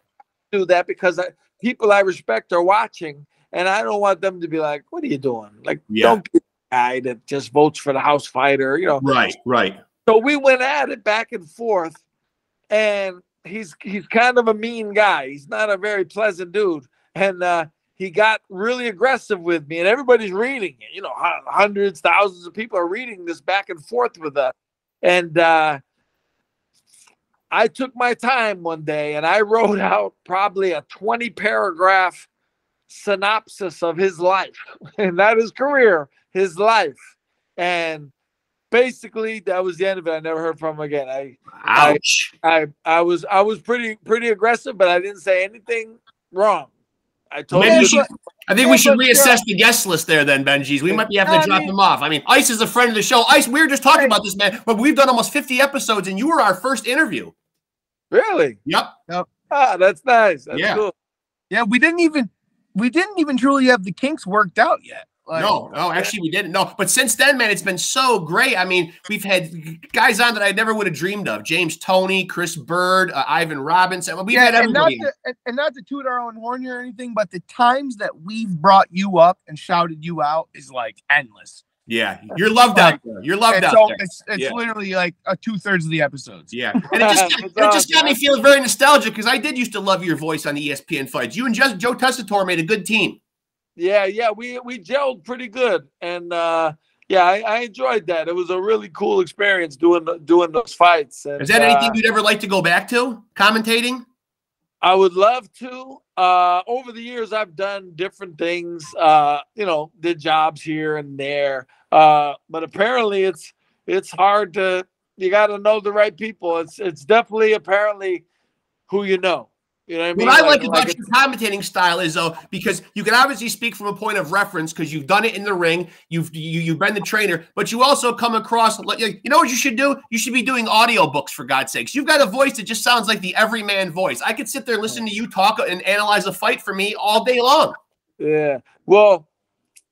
do that because people I respect are watching. And I don't want them to be like, what are you doing? Like, don't be the guy that just votes for the house fighter, you know. Right. So we went at it back and forth. And he's kind of a mean guy. He's not a very pleasant dude. And he got really aggressive with me. And everybody's reading it. You know, hundreds, thousands of people are reading this back and forth with us. And I took my time one day and I wrote out probably a 20-paragraph synopsis of his life, and not his career, his life. And basically that was the end of it. I never heard from him again. Ouch. I was pretty aggressive, but I didn't say anything wrong. I told you. I think we should reassess the guest list there then, Benjis. We might be having to drop him off. I mean, Ice is a friend of the show. Ice, we were just talking about this, man, but we've done almost 50 episodes, and you were our first interview. Really? Yep. Ah, that's nice. That's cool. Yeah, we didn't even truly have the kinks worked out yet. Like, no, actually we didn't. No, but since then, man, it's been so great. I mean, we've had guys on that I never would have dreamed of. James Toney, Chris Bird, Ivan Robinson. We've had everybody. And not to toot our own horn or anything, but the times that we've brought you up and shouted you out is like endless. Yeah, you're loved out there. You're loved out there. It's literally like 2/3 of the episodes. Yeah, and it just got me feeling very nostalgic because I did used to love your voice on the ESPN fights. You and Joe Tessitore made a good team. Yeah, we gelled pretty good, and I enjoyed that. It was a really cool experience doing those fights. And, is that anything you'd ever like to go back to, commentating? I would love to. Over the years, I've done different things. Did jobs here and there. But apparently, it's hard to. You got to know the right people. It's definitely apparently who you know. You know what I mean? What I like about your commentating style is, though, because you can obviously speak from a point of reference because you've done it in the ring, you've been the trainer, but you also come across, you know what you should do? You should be doing audiobooks, for God's sakes. You've got a voice that just sounds like the everyman voice. I could sit there and listen to you talk and analyze a fight for me all day long. Yeah. Well,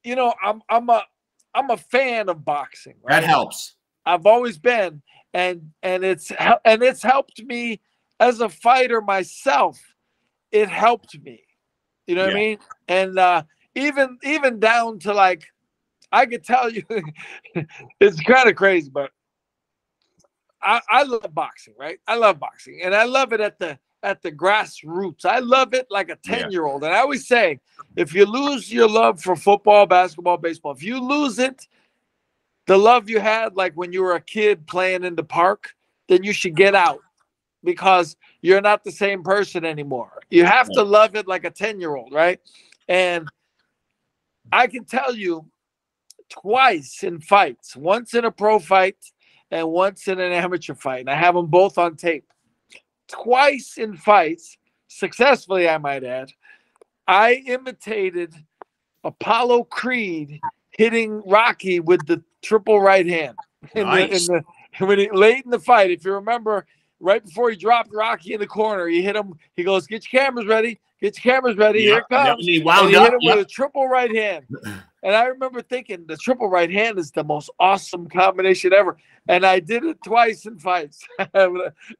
you know, I'm a fan of boxing. Right? That helps. I've always been, and it's helped me. As a fighter myself, it helped me. You know what I mean? And even down to like, I could tell you, it's kind of crazy, but I love boxing, right? I love boxing, and I love it at the grassroots. I love it like a 10-year-old. And I always say, if you lose your love for football, basketball, baseball, if you lose it, the love you had like when you were a kid playing in the park, then you should get out. Because you're not the same person anymore. You have to love it like a 10-year-old, right? And I can tell you twice in fights, once in a pro fight and once in an amateur fight. And I have them both on tape. Twice in fights, successfully, I might add, I imitated Apollo Creed hitting Rocky with the triple right hand. Nice. Late in the fight, if you remember, right before he dropped Rocky in the corner, he hit him. He goes, "Get your cameras ready. Get your cameras ready. Here it comes." And he hit him with a triple right hand. And I remember thinking the triple right hand is the most awesome combination ever. And I did it twice in fights. I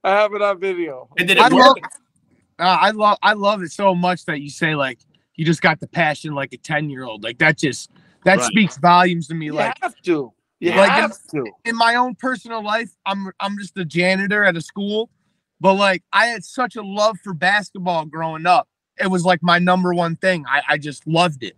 have it on video. And did it work? I love it so much that you say like you just got the passion like a 10-year-old. Like that speaks volumes to me. You like have to. You like have to. In my own personal life, I'm just a janitor at a school, but like I had such a love for basketball growing up. It was like my number one thing. I just loved it.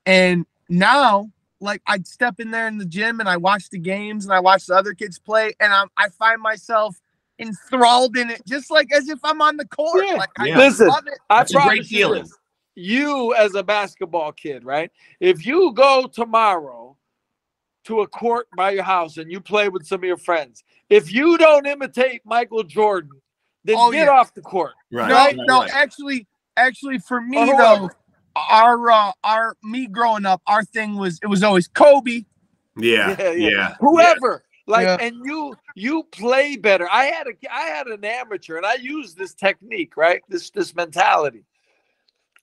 And now, like I'd step in there in the gym and I watch the games and I watch the other kids play, and I find myself enthralled in it, just like as if I'm on the court. Yeah. Like I Listen, love it. I That's a great promise you feeling. this. You as a basketball kid, right? If you go tomorrow to a court by your house and you play with some of your friends, if you don't imitate Michael Jordan, then get off the court. Right. No, right. actually for me though, our me growing up, our thing was it was always Kobe. Yeah. Whoever. Like, and you play better. I had an amateur, and I used this technique, right? This mentality.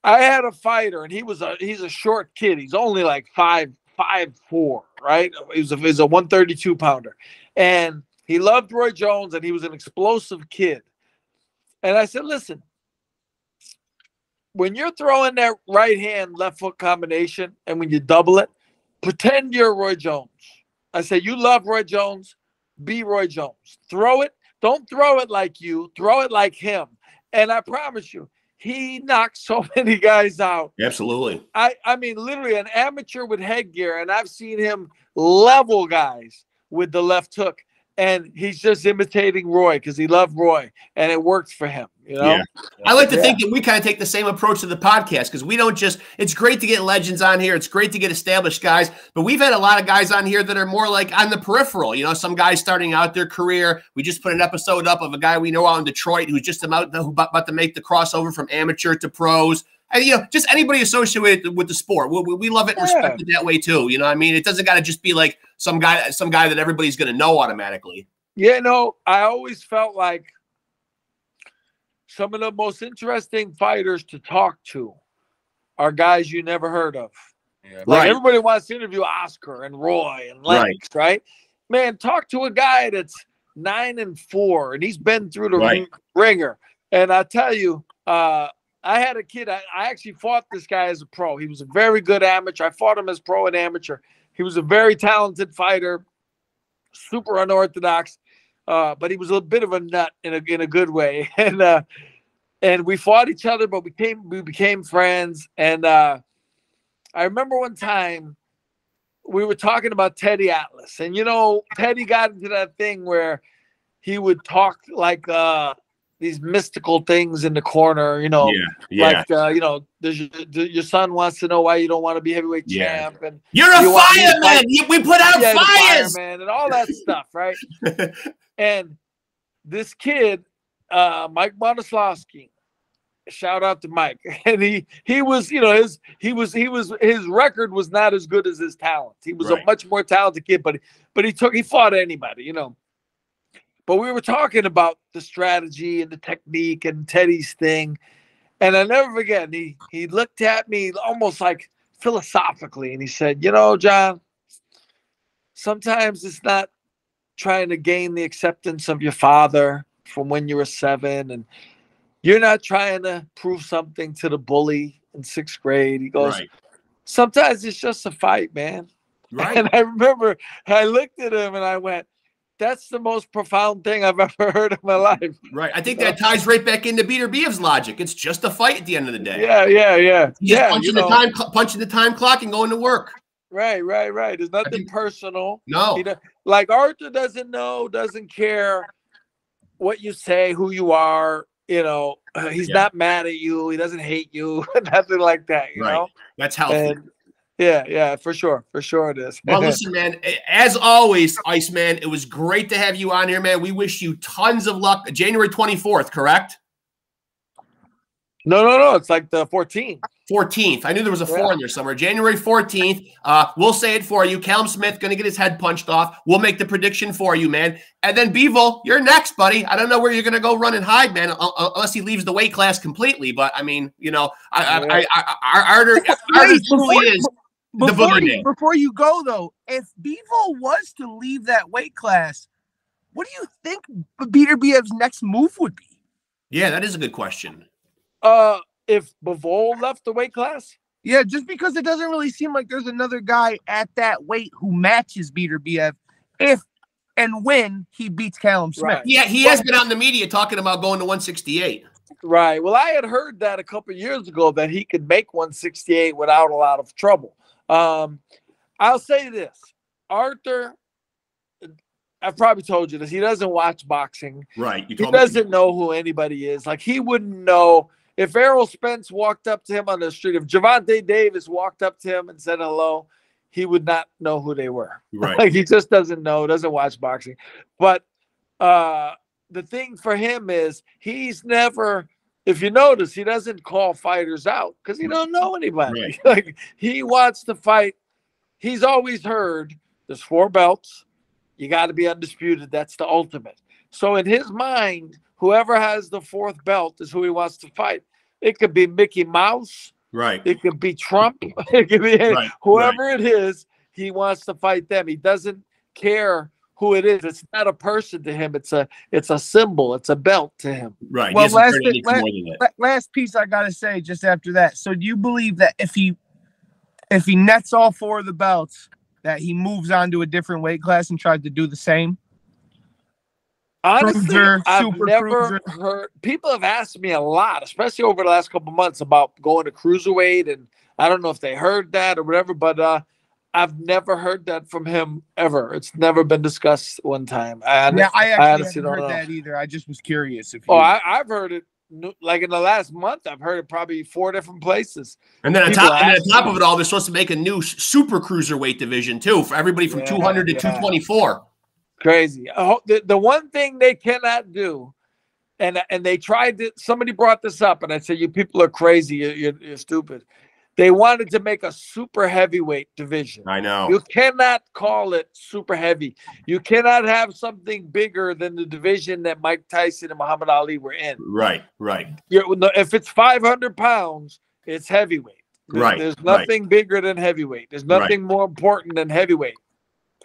I had a fighter, and he's a short kid. He's only like 5'4", right? He's a 132 pounder, and he loved Roy Jones, and he was an explosive kid. And I said, listen, when you're throwing that right hand left foot combination, and when you double it, pretend you're Roy Jones. I said, you love Roy Jones, be Roy Jones. Throw it. Don't throw it like you. Throw it like him. And I promise you, he knocked so many guys out. Absolutely. I mean, literally an amateur with headgear, and I've seen him level guys with the left hook. And he's just imitating Roy because he loved Roy, and it works for him. You know? Yeah. I like to think that we kind of take the same approach to the podcast because we don't just – it's great to get legends on here. It's great to get established guys. But we've had a lot of guys on here that are more like on the peripheral. You know, some guys starting out their career. We just put an episode up of a guy we know out in Detroit who's just about to make the crossover from amateur to pros. And, you know, just anybody associated with the sport. We love it and respect it that way too. You know what I mean? It doesn't got to just be like some guy that everybody's going to know automatically. Yeah, no, I always felt like some of the most interesting fighters to talk to are guys you never heard of. Yeah, like everybody wants to interview Oscar and Roy and Lennox, right? Man, talk to a guy that's 9-4 and he's been through the ringer. And I tell you, I had a kid. I actually fought this guy as a pro. He was a very good amateur. I fought him as pro and amateur. He was a very talented fighter, super unorthodox, but he was a bit of a nut in a good way. And we fought each other, but we became friends. And I remember one time we were talking about Teddy Atlas, and you know, Teddy got into that thing where he would talk like these mystical things in the corner, you know, like, you know, your son wants to know why you don't want to be heavyweight champ. And you're a fireman. We put out fires. Fireman and all that stuff, right? And this kid, Mike Monoslawski, shout out to Mike. And he was, you know, his record was not as good as his talent. He was a much more talented kid, but he fought anybody, you know. But we were talking about the strategy and the technique and Teddy's thing. And I'll never forget, he looked at me almost like philosophically, and he said, you know, John, sometimes it's not trying to gain the acceptance of your father from when you were 7, and you're not trying to prove something to the bully in 6th grade. He goes, sometimes it's just a fight, man. Right. And I remember I looked at him and I went, that's the most profound thing I've ever heard in my life. Right. I think that ties right back into Beterbiev's logic. It's just a fight at the end of the day. Yeah. Just punching the time clock and going to work. Right. There's nothing personal. No. Like Artur doesn't care what you say, who you are. You know, he's not mad at you. He doesn't hate you. Nothing like that. You know? That's healthy. And, yeah, for sure it is. Well, listen, man, as always, Iceman, it was great to have you on here, man. We wish you tons of luck. January 24th, correct? No, it's like the 14th. 14th. I knew there was a 4 in there somewhere. January 14th. We'll say it for you. Callum Smith going to get his head punched off. We'll make the prediction for you, man. And then Bivol, you're next, buddy. I don't know where you're going to go run and hide, man, unless he leaves the weight class completely. But I mean, you know, Artur truly is the boogeyman. Before you go though, if Bivol was to leave that weight class, what do you think Beterbiev's next move would be? Yeah, that is a good question. If Bivol left the weight class? Yeah, just because it doesn't really seem like there's another guy at that weight who matches Beterbiev if and when he beats Callum Smith. Right. Yeah, he has been out in the media talking about going to 168. Right. Well, I had heard that a couple of years ago that he could make 168 without a lot of trouble. I'll say this. Artur, I've probably told you this. He doesn't watch boxing. Right. He doesn't know who anybody is. Like, he wouldn't know. If Errol Spence walked up to him on the street, if Gervonta Davis walked up to him and said hello, he would not know who they were. Right. Like, he just doesn't know, doesn't watch boxing. But the thing for him is he's never, if you notice, he doesn't call fighters out because he don't know anybody. Right. Like, he wants to fight. He's always heard there's 4 belts. You got to be undisputed. That's the ultimate. So in his mind, whoever has the 4th belt is who he wants to fight. It could be Mickey Mouse. Right. It could be Trump. It could be whoever it is. He wants to fight them. He doesn't care who it is. It's not a person to him. It's a symbol. It's a belt to him. Right. Well, last piece I gotta say just after that. So do you believe that if he nets all 4 of the belts, that he moves on to a different weight class and tries to do the same? Honestly, I've super never heard. People have asked me a lot, especially over the last couple of months, about going to cruiserweight, and I don't know if they heard that or whatever, but I've never heard that from him ever. It's never been discussed one time. I actually haven't heard that either. I just was curious. I've heard it like in the last month. I've heard it probably 4 different places. And then on top of it all, they're supposed to make a new super cruiserweight division too for everybody from 200 to 224. Crazy. The one thing they cannot do, and they tried to, somebody brought this up, and I said, you people are crazy. You're stupid. They wanted to make a super heavyweight division. I know. You cannot call it super heavy. You cannot have something bigger than the division that Mike Tyson and Muhammad Ali were in. Right, right. If it's 500 pounds, it's heavyweight. There's nothing bigger than heavyweight. There's nothing more important than heavyweight,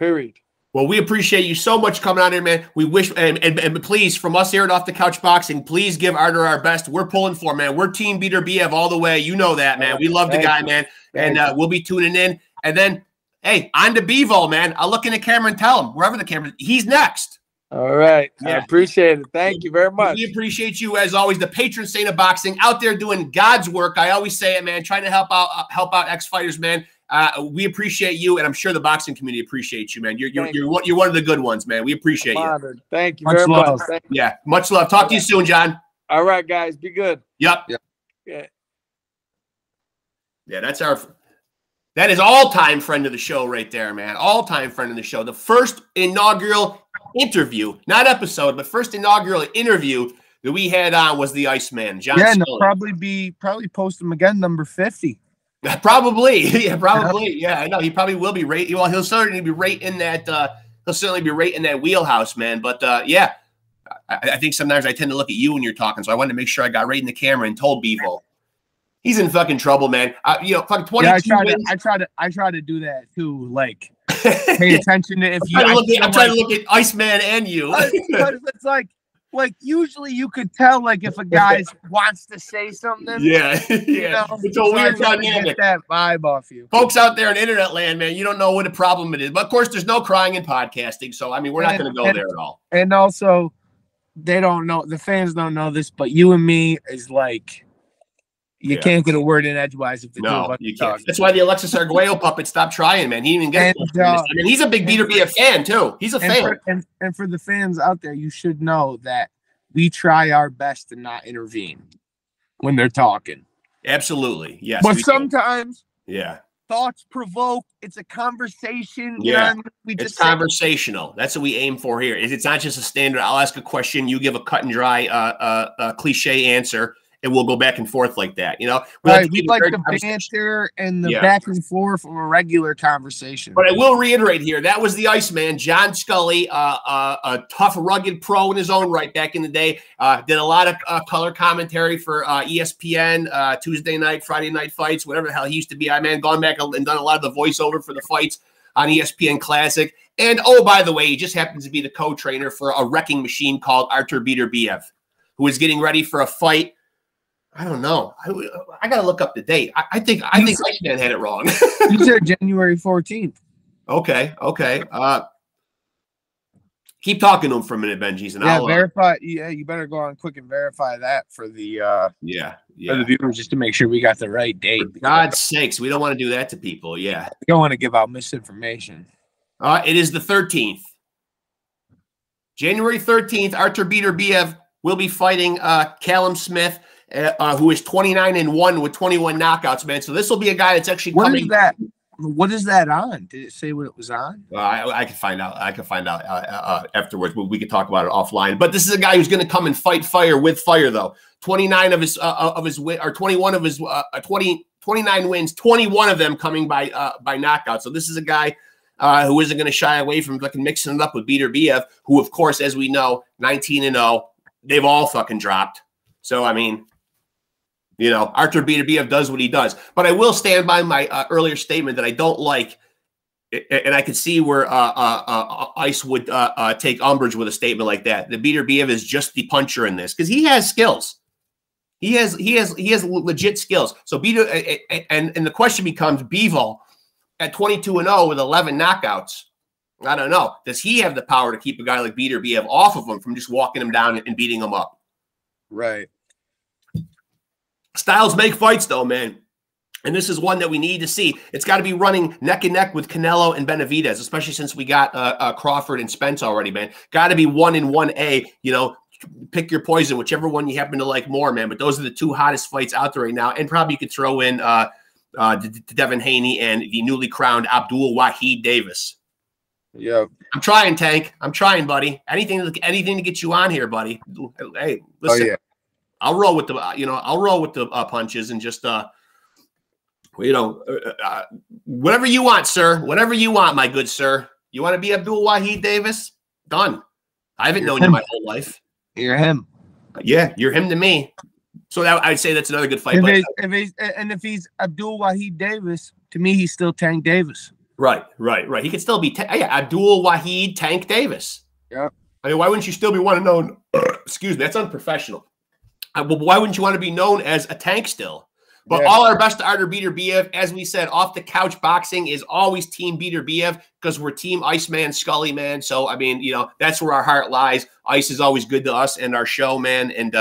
period. Well, we appreciate you so much coming on here, man. We wish, and please, from us here at Off the Couch Boxing, please give Artur our best. We're pulling for, man. We're Team Beterbiev all the way. You know that, man. We love the guy, man. And we'll be tuning in. And then, hey, on to Bivol, man. I'll look in the camera and tell him, wherever the camera, he's next. All right. Yeah. I appreciate it. Thank you very much. We appreciate you, as always, the patron saint of boxing, out there doing God's work. I always say it, man, trying to help out ex-fighters, man. We appreciate you, and I'm sure the boxing community appreciates you, man. You're one of the good ones, man. We appreciate you. Honored. Thank you very much. Yeah, much love. Talk to you soon, John. All right, guys. Be good. Yep. Yeah. Yeah, that is all-time friend of the show right there, man. All-time friend of the show. The first inaugural interview, not episode, but first inaugural interview that we had on was the Iceman, John. Yeah, and probably post him again, number 50. Probably, yeah, probably, yeah. I know he probably will be right. Well, he'll certainly be right in that. He'll certainly be right in that wheelhouse, man. But yeah, I think sometimes I tend to look at you when you're talking, so I wanted to make sure I got right in the camera and told Bivol he's in fucking trouble, man. Fucking 22 wins. I try to do that too. Like, pay attention to if you. I'm trying to look at Iceman and you. It's like usually you could tell like if a guy wants to say something. Yeah, yeah. It's a weird dynamic. Get that vibe off you, folks out there in internet land, man. You don't know what a problem it is, but of course, there's no crying in podcasting. So I mean, we're not going to go there at all. And also, they don't know. The fans don't know this, but you and me is like. You can't get a word in edgewise if the two of us you can't. Talk. That's why the Alexis Arguello puppet stopped trying, man. He didn't even get it. I mean, he's a big Beterbiev fan, too. He's a fan. And for the fans out there, you should know that we try our best to not intervene when they're talking. Absolutely. Yes. But sometimes thoughts provoke. It's a conversation. Yeah. It's conversational. That's what we aim for here. It's not just a standard, I'll ask a question, you give a cut and dry cliche answer. And we'll go back and forth like that, you know. We like the banter and the back and forth of a regular conversation. But I will reiterate here, that was the Iceman, John Scully, a tough, rugged pro in his own right back in the day. Did a lot of color commentary for ESPN, Tuesday night, Friday night fights, whatever the hell he used to be. Gone back and done a lot of the voiceover for the fights on ESPN Classic. And, oh, by the way, he just happens to be the co-trainer for a wrecking machine called Artur Beterbiev, who is getting ready for a fight I don't know. I got to look up the date. I think Iceman had it wrong. You said January 14th. Okay. Keep talking to him for a minute, Benji's, and I'll verify. Yeah, you better go on quick and verify that for the for the viewers, just to make sure we got the right date. For God's sakes, we don't want to do that to people. Yeah, we don't want to give out misinformation. It is the 13th, January 13th. Artur Beterbiev will be fighting Callum Smith, who is 29-1 with 21 knockouts, man. So this will be a guy that's actually coming. What is that on? Did it say what it was on? I can find out. I can find out afterwards. We can talk about it offline. But this is a guy who's going to come and fight fire with fire, though. 29 of his 21 of his 29 wins, 21 of them coming by knockout. So this is a guy who isn't going to shy away from fucking mixing it up with Beterbiev, who, of course, as we know, 19-0. They've all fucking dropped. So I mean, you know, Artur Beterbiev does what he does. But I will stand by my earlier statement that I don't like, and I can see where Ice would take umbrage with a statement like that. The Beterbiev is just the puncher in this because he has skills. He has legit skills. So and the question becomes, Bivol at 22-0 with 11 knockouts. I don't know. Does he have the power to keep a guy like Beterbiev off of him from just walking him down and beating him up? Right. Styles make fights, though, man. And this is one that we need to see. It's got to be running neck and neck with Canelo and Benavidez, especially since we got Crawford and Spence already, man. Got to be 1 and 1A. You know, pick your poison, whichever one you happen to like more, man. But those are the two hottest fights out there right now. And probably you could throw in Devin Haney and the newly crowned Abdul Wahid Davis. Yeah, I'm trying, Tank. I'm trying, buddy. Anything to get you on here, buddy. Hey, listen. Oh, yeah. I'll roll with the punches and just whatever you want, sir. Whatever you want, my good sir. You want to be Abdul Wahid Davis? Done. I haven't known you my whole life. You're him. Yeah, you're him to me. So I'd say that's another good fight. If he's Abdul Wahid Davis, to me, he's still Tank Davis. Right. He could still be Abdul Wahid Tank Davis. Yeah. I mean, why wouldn't you still be want to know? Excuse me, that's unprofessional. Why wouldn't you want to be known as a tank still? But all our best to Artur Beterbiev. As we said, off the couch boxing is always team Beterbiev because we're team Iceman, Scully, man. So, I mean, you know, that's where our heart lies. Ice is always good to us and our show, man. And,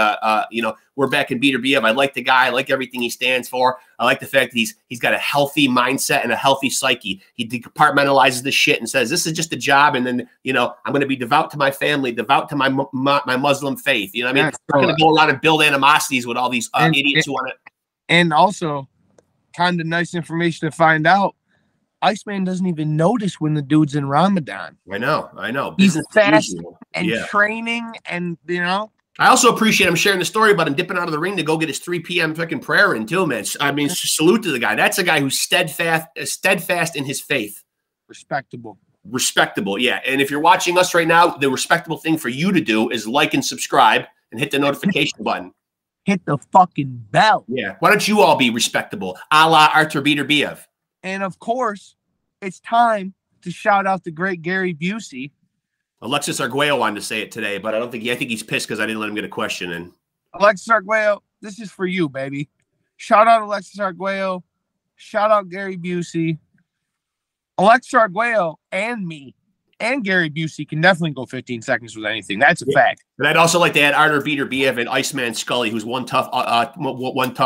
you know, we're back in Beterbiev. I like the guy. I like everything he stands for. I like the fact that he's got a healthy mindset and a healthy psyche. He compartmentalizes the shit and says, this is just a job. And then, you know, I'm going to be devout to my family, devout to my Muslim faith. You know what I mean? I'm going to go around and build animosities with all these idiots who want to. And also, kind of nice information to find out, Iceman doesn't even notice when the dude's in Ramadan. I know. He's fasting and training and, you know. I also appreciate him sharing the story about him dipping out of the ring to go get his 3 p.m. fucking prayer in too, man. I mean, salute to the guy. That's a guy who's steadfast in his faith. Respectable, yeah. And if you're watching us right now, the respectable thing for you to do is like and subscribe and hit the notification button. Hit the fucking bell. Yeah. Why don't you all be respectable, a la Artur Beterbiev? And of course, it's time to shout out the great Gary Busey. Alexis Arguello wanted to say it today, but I think he's pissed because I didn't let him get a question in. Alexis Arguello, this is for you, baby. Shout out Alexis Arguello. Shout out Gary Busey. Alexis Arguello and me and Gary Busey can definitely go 15 seconds with anything. That's a fact. And I'd also like to add Artur Beterbiev and Iceman Scully, who's one tough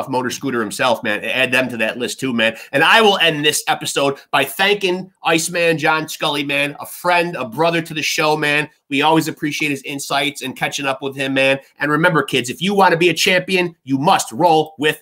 motor scooter himself, man. Add them to that list too, man. And I will end this episode by thanking Iceman John Scully, man, a friend, a brother to the show, man. We always appreciate his insights and catching up with him, man. And remember, kids, if you want to be a champion, you must roll with